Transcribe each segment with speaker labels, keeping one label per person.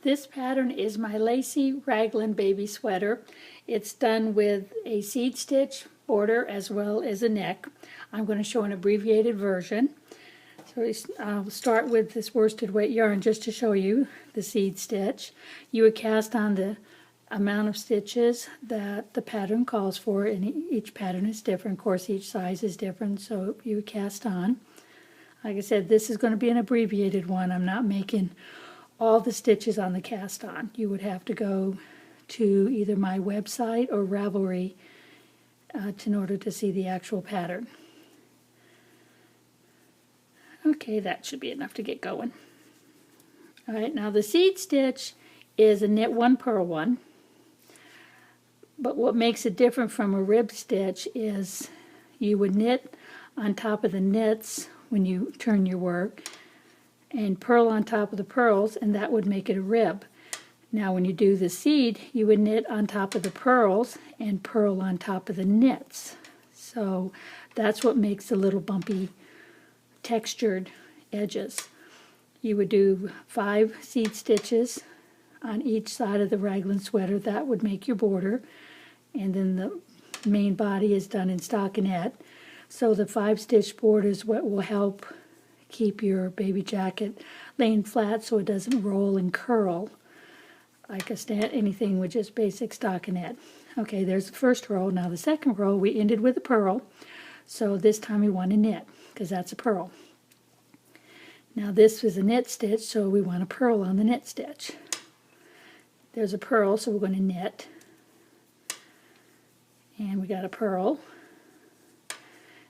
Speaker 1: This pattern is my Lacey Raglan baby sweater. It's done with a seed stitch border as well as a neck. I'm going to show an abbreviated version. So I'll start with this worsted weight yarn just to show you the seed stitch. You would cast on the amount of stitches that the pattern calls for, and each pattern is different. Of course, each size is different, so you would cast on. Like I said, this is going to be an abbreviated one. I'm not making all the stitches on the cast on. You would have to go to either my website or Ravelry in order to see the actual pattern. Okay, that should be enough to get going. Alright, now the seed stitch is a knit one, purl one. But what makes it different from a rib stitch is you would knit on top of the knits when you turn your work, and purl on top of the purls, and that would make it a rib. Now when you do the seed, you would knit on top of the purls and purl on top of the knits. So that's what makes the little bumpy textured edges. You would do 5 seed stitches on each side of the raglan sweater. That would make your border, and then the main body is done in stockinette. So the 5 stitch border is what will help keep your baby jacket laying flat so it doesn't roll and curl like anything with just basic stockinette. Okay, there's the first row. Now the second row we ended with a purl, so this time we want to knit because that's a purl. Now this was a knit stitch, so we want a purl on the knit stitch. There's a purl, so we're going to knit, and we got a purl.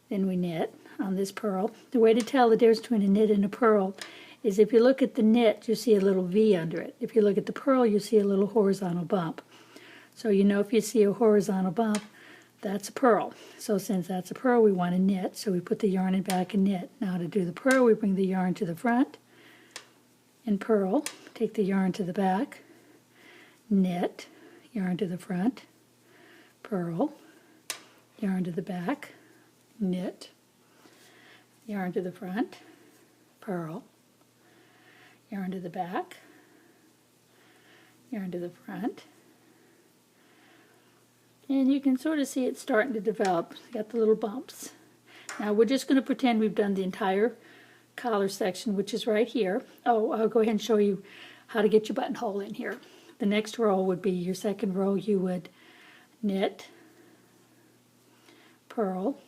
Speaker 1: Then we knit on this purl. The way to tell the difference between a knit and a purl is if you look at the knit, you see a little V under it. If you look at the purl, you see a little horizontal bump. So you know if you see a horizontal bump, that's a purl. So since that's a purl, we want to knit, so we put the yarn in back and knit. Now to do the purl, we bring the yarn to the front and purl. Take the yarn to the back, knit, yarn to the front, purl, yarn to the back, knit, yarn to the front, purl, yarn to the back, yarn to the front, and you can sort of see it starting to develop. Got the little bumps. Now we're just going to pretend we've done the entire collar section, which is right here. Oh, I'll go ahead and show you how to get your buttonhole in here. The next row would be your second row. You would knit, purl,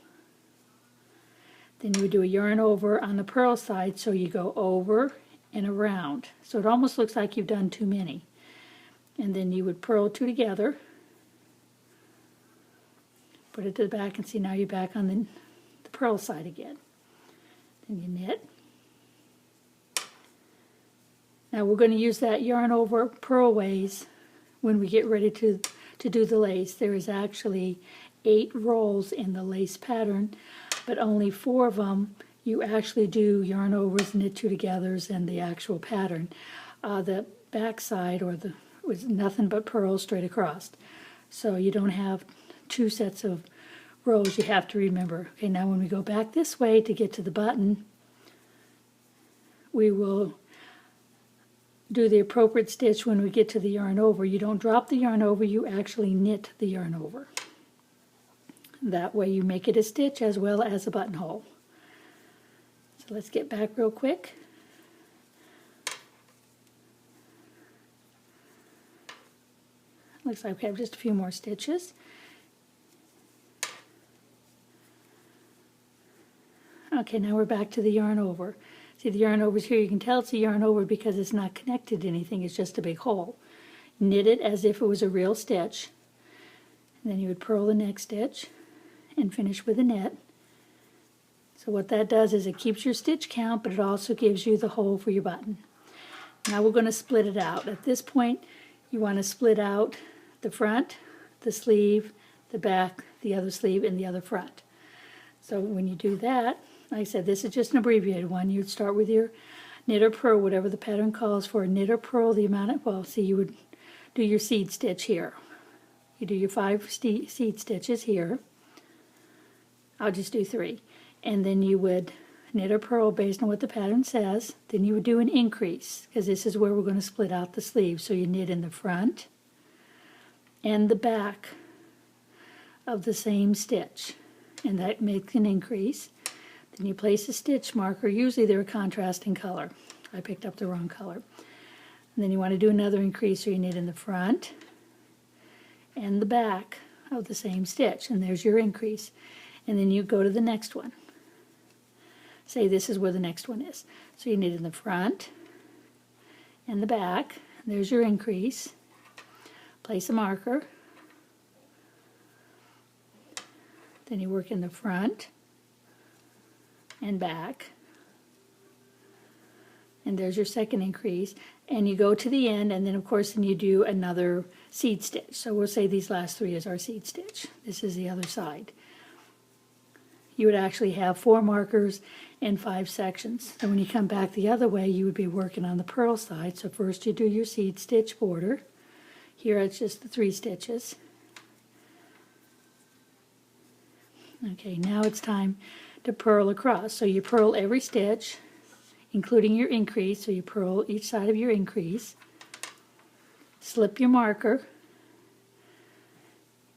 Speaker 1: then you would do a yarn over on the purl side, so you go over and around. So it almost looks like you've done too many. And then you would purl 2 together, put it to the back, and see now you're back on the purl side again. Then you knit. Now we're going to use that yarn over purl ways when we get ready to do the lace. There is actually 8 rolls in the lace pattern, but only 4 of them you actually do yarn overs, knit 2 togethers, and the actual pattern. The back side was nothing but purls straight across. So you don't have 2 sets of rows you have to remember. Okay, now when we go back this way to get to the button, we will do the appropriate stitch when we get to the yarn over. You don't drop the yarn over, you actually knit the yarn over. That way you make it a stitch as well as a buttonhole. So let's get back real quick. Looks like we have just a few more stitches. Okay, now we're back to the yarn over. See, the yarn over's here. You can tell it's a yarn over because it's not connected to anything. It's just a big hole. Knit it as if it was a real stitch. And then you would purl the next stitch and finish with a knit. So what that does is it keeps your stitch count, but it also gives you the hole for your button. Now we're going to split it out. At this point, you want to split out the front, the sleeve, the back, the other sleeve, and the other front. So when you do that, like I said, this is just an abbreviated one. You'd start with your knit or purl, whatever the pattern calls for. Knit or purl the amount of, well, see, you would do your seed stitch here. You do your 5 seed stitches here. I'll just do 3. And then you would knit or purl based on what the pattern says. Then you would do an increase, because this is where we're going to split out the sleeve. So you knit in the front and the back of the same stitch, and that makes an increase. Then you place a stitch marker. Usually they're a contrasting color. I picked up the wrong color. And then you want to do another increase, so you knit in the front and the back of the same stitch, and there's your increase. And then you go to the next one. Say this is where the next one is. So you knit in the front and the back. There's your increase. Place a marker. Then you work in the front and back. And there's your second increase. And you go to the end, and then of course then you do another seed stitch. So we'll say these last three is our seed stitch. This is the other side. You would actually have 4 markers and 5 sections. So when you come back the other way, you would be working on the purl side. So first you do your seed stitch border. Here it's just the 3 stitches. Okay, now it's time to purl across. So you purl every stitch, including your increase. So you purl each side of your increase. Slip your marker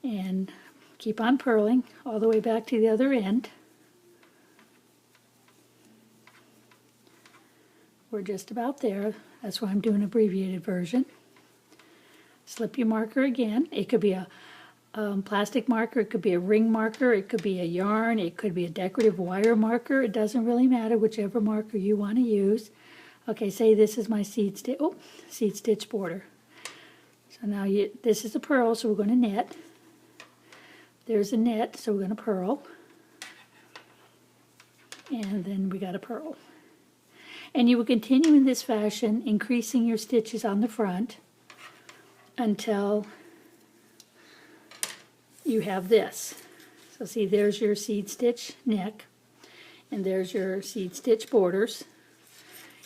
Speaker 1: and keep on purling all the way back to the other end. We're just about there. That's why I'm doing an abbreviated version. Slip your marker again. It could be a plastic marker, it could be a ring marker, it could be a yarn, it could be a decorative wire marker. It doesn't really matter, whichever marker you want to use. Okay, say this is my seed stitch border. So now this is a purl, so we're going to knit. There's a knit, so we're going to purl. And then we got a purl. And you will continue in this fashion, increasing your stitches on the front until you have this. So see, there's your seed stitch neck, and there's your seed stitch borders,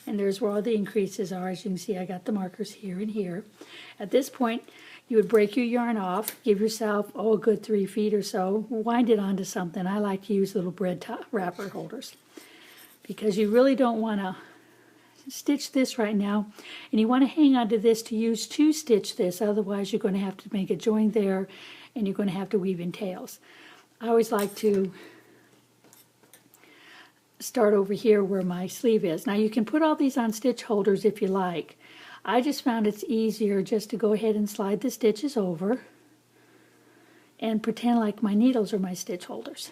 Speaker 1: and there's where all the increases are. As you can see, I got the markers here and here. At this point, you would break your yarn off, give yourself, a good 3 feet or so, wind it onto something. I like to use little bread wrapper holders, because you really don't want to stitch this right now, and you want to hang on to this to use to stitch this. Otherwise, you're going to have to make a join there, and you're going to have to weave in tails. I always like to start over here where my sleeve is. Now you can put all these on stitch holders if you like. I just found it's easier just to go ahead and slide the stitches over and pretend like my needles are my stitch holders.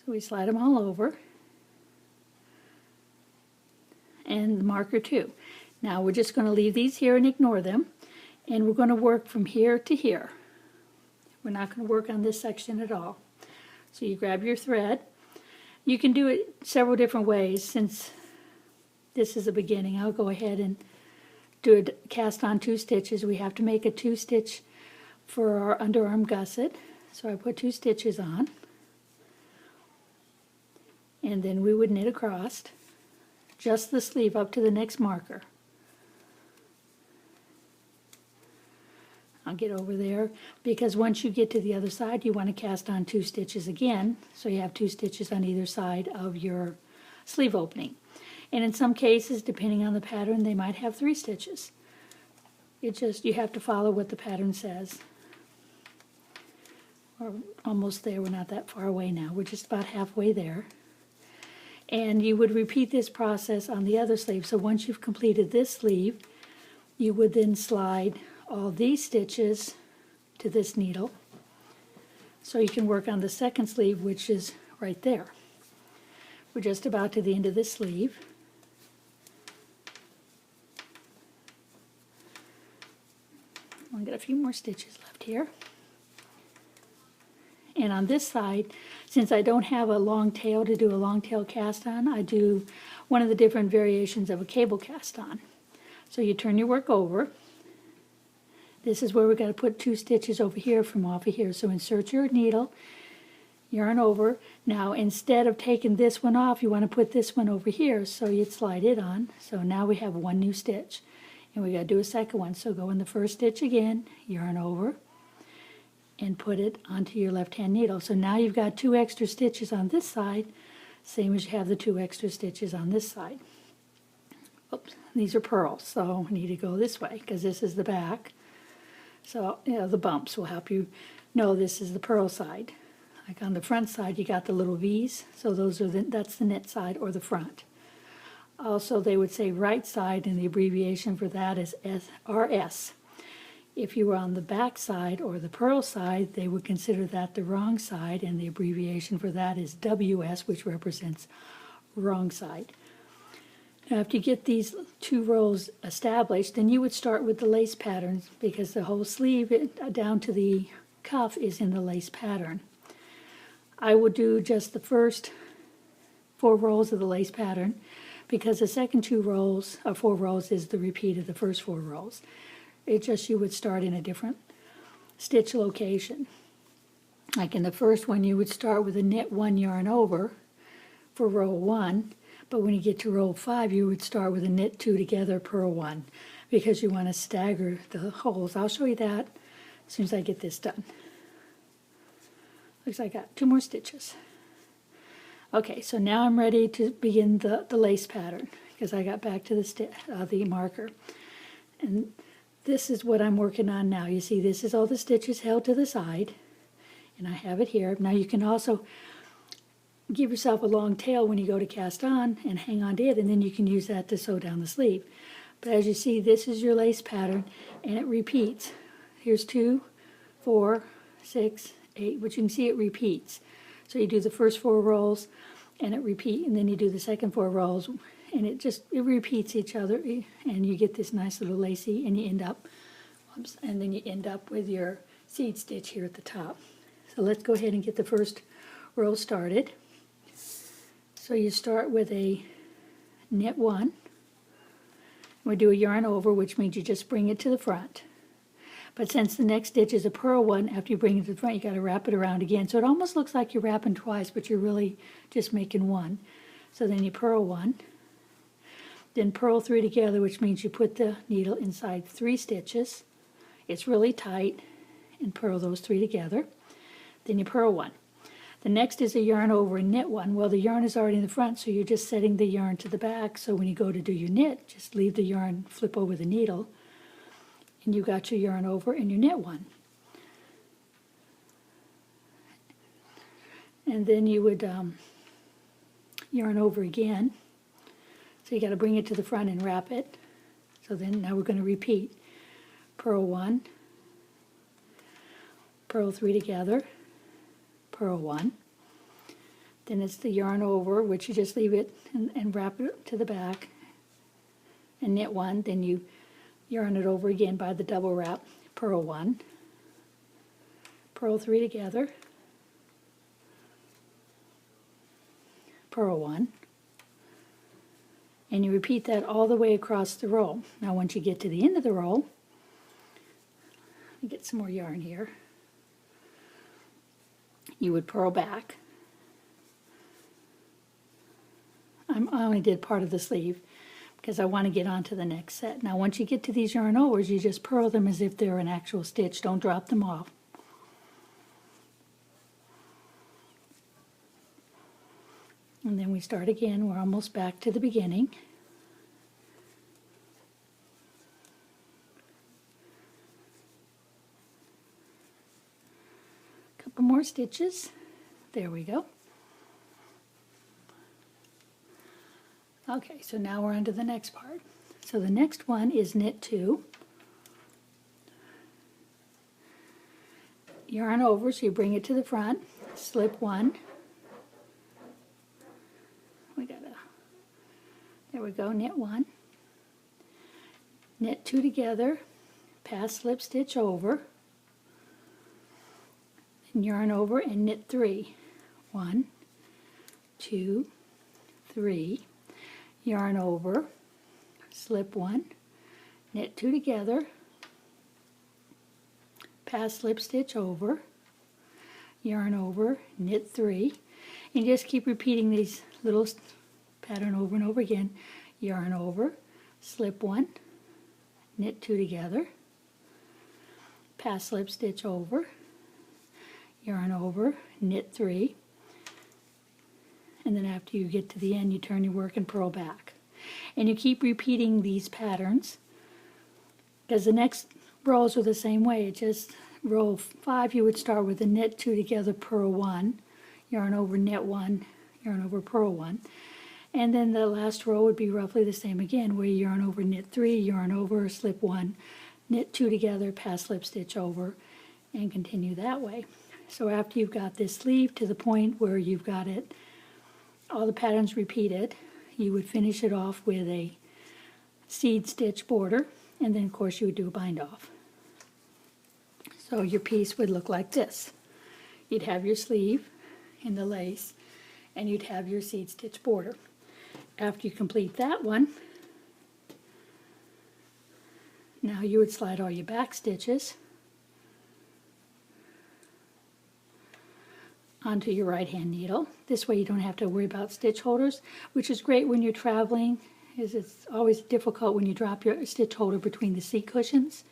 Speaker 1: So we slide them all over, and the marker too. Now we're just going to leave these here and ignore them, and we're going to work from here to here. We're not going to work on this section at all. So you grab your thread. You can do it several different ways. Since this is a beginning, I'll go ahead and do a cast on 2 stitches. We have to make a 2 stitch for our underarm gusset. So I put 2 stitches on, and then we would knit across just the sleeve up to the next marker. I'll get over there, because once you get to the other side, you want to cast on 2 stitches again, so you have 2 stitches on either side of your sleeve opening. And in some cases, depending on the pattern, they might have 3 stitches. You have to follow what the pattern says. We're almost there. We're not that far away now. We're just about halfway there. And you would repeat this process on the other sleeve. So once you've completed this sleeve, you would then slide all these stitches to this needle, so you can work on the second sleeve, which is right there. We're just about to the end of this sleeve. I've got a few more stitches left here. And on this side, since I don't have a long tail to do a long tail cast on, I do one of the different variations of a cable cast on. So you turn your work over. This is where we've got to put 2 stitches over here from off of here. So insert your needle, yarn over. Now instead of taking this one off, you want to put this one over here, so you'd slide it on. So now we have 1 new stitch. And we got to do a second one. So go in the first stitch again, yarn over, and put it onto your left-hand needle. So now you've got 2 extra stitches on this side, same as you have the 2 extra stitches on this side. Oops, these are purls, so I need to go this way because this is the back. So, you know, the bumps will help you know this is the purl side. Like on the front side, you got the little V's, so that's the knit side or the front. Also, they would say right side, and the abbreviation for that is RS. If you were on the back side or the purl side, they would consider that the wrong side, and the abbreviation for that is WS, which represents wrong side. Now, after you get these 2 rows established, then you would start with the lace patterns because the whole sleeve down to the cuff is in the lace pattern. I would do just the first 4 rows of the lace pattern because the second 2 rows, or 4 rows, is the repeat of the first 4 rows. It's just you would start in a different stitch location. Like in the first one, you would start with a knit 1 yarn over for row 1, but when you get to row 5, you would start with a knit 2 together purl 1 because you want to stagger the holes. I'll show you that as soon as I get this done. Looks like I got 2 more stitches. Okay, so now I'm ready to begin the lace pattern because I got back to the marker. And this is what I'm working on now. You see, this is all the stitches held to the side, and I have it here. Now you can also give yourself a long tail when you go to cast on and hang on to it, and then you can use that to sew down the sleeve. But as you see, this is your lace pattern, and it repeats. Here's 2, 4, 6, 8, but you can see it repeats. So you do the first 4 rows, and it repeats, and then you do the second 4 rows, and it repeats each other, and you get this nice little lacy, and you end up, and then you end up with your seed stitch here at the top. So let's go ahead and get the first row started. So you start with a knit 1. We do a yarn over, which means you just bring it to the front. But since the next stitch is a purl 1, after you bring it to the front, you got to wrap it around again. So it almost looks like you're wrapping twice, but you're really just making 1. So then you purl 1, then purl 3 together, which means you put the needle inside 3 stitches. It's really tight, and purl those 3 together. Then you purl 1. The next is a yarn over and knit 1. Well, the yarn is already in the front, so you're just setting the yarn to the back. So when you go to do your knit, just leave the yarn, flip over the needle, and you got your yarn over and your knit 1. And then you would yarn over again. So you got to bring it to the front and wrap it. So then now we're going to repeat. Purl 1, purl 3 together, purl 1. Then it's the yarn over, which you just leave it and wrap it to the back and knit 1. Then you yarn it over again by the double wrap, purl 1, purl 3 together, purl 1, and you repeat that all the way across the row. Now once you get to the end of the row, let me get some more yarn here, you would purl back. I only did part of the sleeve because I want to get on to the next set. Now once you get to these yarn overs, you just purl them as if they're an actual stitch. Don't drop them off. And then we start again. We're almost back to the beginning. Couple more stitches. There we go. Okay, so now we're on to the next part. So the next one is knit 2. Yarn over, so you bring it to the front, slip 1. There we go, knit 1. Knit 2 together, pass slip stitch over, and yarn over and knit 3. 1, 2, 3. Yarn over, slip 1, knit 2 together, pass slip stitch over, yarn over, knit 3, and just keep repeating these little pattern over and over again. Yarn over, slip 1, knit 2 together, pass slip stitch over, yarn over, knit 3, and then after you get to the end you turn your work and purl back. And you keep repeating these patterns because the next rows are the same way. Just row 5 you would start with a knit 2 together, purl 1, yarn over, knit 1, yarn over, purl 1, and then the last row would be roughly the same again, where you yarn over, knit 3, yarn over, slip 1, knit 2 together, pass slip stitch over, and continue that way. So after you've got this sleeve to the point where you've got it, all the patterns repeated, you would finish it off with a seed stitch border, and then of course you would do a bind off. So your piece would look like this. You'd have your sleeve in the lace, and you'd have your seed stitch border. After you complete that one, now you would slide all your back stitches onto your right hand needle. This way you don't have to worry about stitch holders, which is great when you're traveling, as it's always difficult when you drop your stitch holder between the seat cushions,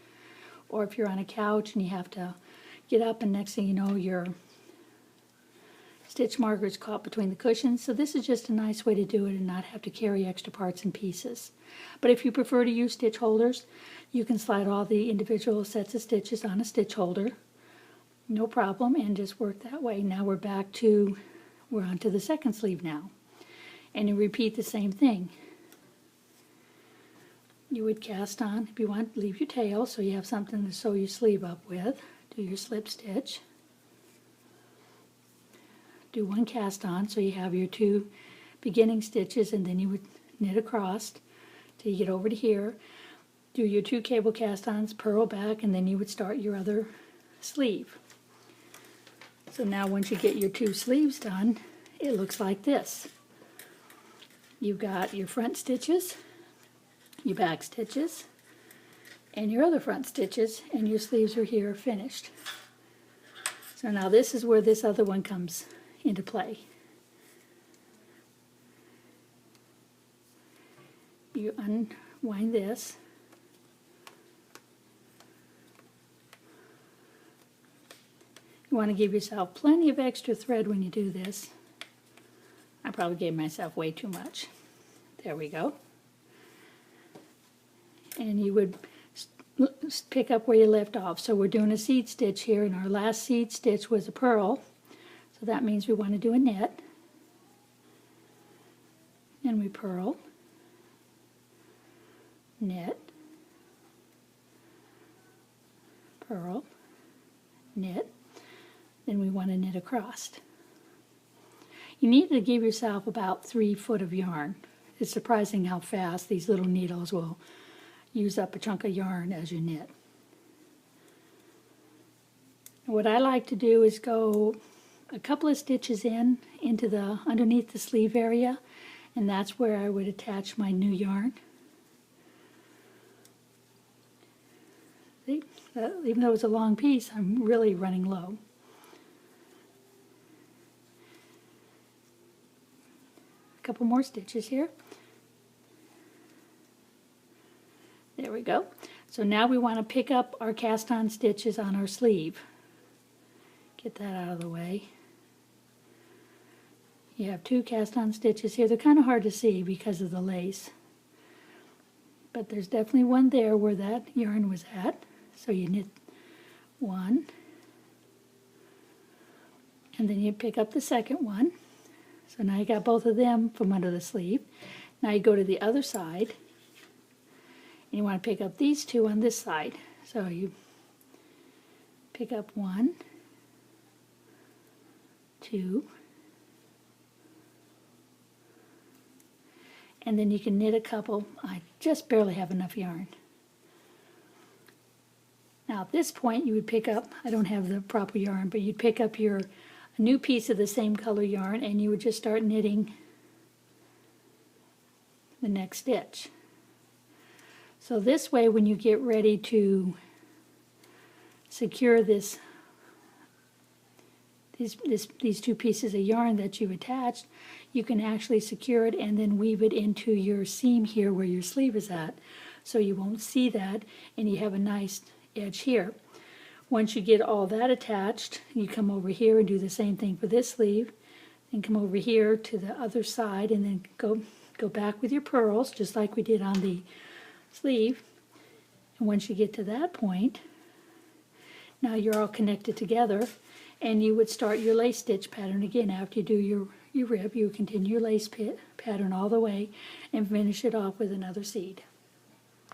Speaker 1: or if you're on a couch and you have to get up and next thing you know your stitch marker is caught between the cushions. So this is just a nice way to do it and not have to carry extra parts and pieces. But if you prefer to use stitch holders, you can slide all the individual sets of stitches on a stitch holder, no problem, and just work that way. Now we're on to the second sleeve now. And you repeat the same thing. You would cast on, if you want, leave your tail so you have something to sew your sleeve up with. Do your slip stitch. Do one cast on so you have your 2 beginning stitches, and then you would knit across till you get over to here. Do your 2 cable cast ons, purl back, and then you would start your other sleeve. So now once you get your 2 sleeves done, it looks like this. You've got your front stitches, your back stitches, and your other front stitches, and your sleeves are here finished. So now this is where this other one comes into play. You unwind this, you want to give yourself plenty of extra thread when you do this. I probably gave myself way too much. There we go. And you would pick up where you left off. So we're doing a seed stitch here, and our last seed stitch was a purl. So that means we want to do a knit. And we purl, knit, purl, knit. Then we want to knit across. You need to give yourself about 3 foot of yarn. It's surprising how fast these little needles will use up a chunk of yarn as you knit. What I like to do is go a couple of stitches into the underneath the sleeve area, and that's where I would attach my new yarn. See, even though it's a long piece, I'm really running low. A couple more stitches here. There we go. So now we want to pick up our cast on stitches on our sleeve. Get that out of the way. You have 2 cast on stitches here. They're kind of hard to see because of the lace. But there's definitely one there where that yarn was at. So you knit 1. And then you pick up the second one. So now you got both of them from under the sleeve. Now you go to the other side. And you want to pick up these 2 on this side. So you pick up 1, 2, and then you can knit a couple. I just barely have enough yarn. Now at this point you would pick up, I don't have the proper yarn, but you'd pick up a new piece of the same color yarn, and you would just start knitting the next stitch. So this way, when you get ready to secure these 2 pieces of yarn that you've attached, you can actually secure it and then weave it into your seam here where your sleeve is at, so you won't see that, and you have a nice edge here. Once you get all that attached, you come over here and do the same thing for this sleeve, and come over here to the other side, and then go back with your purls, just like we did on the sleeve. And once you get to that point, now you're all connected together, and you would start your lace stitch pattern again. After you do your rib, you would continue your lace pattern all the way and finish it off with another seed.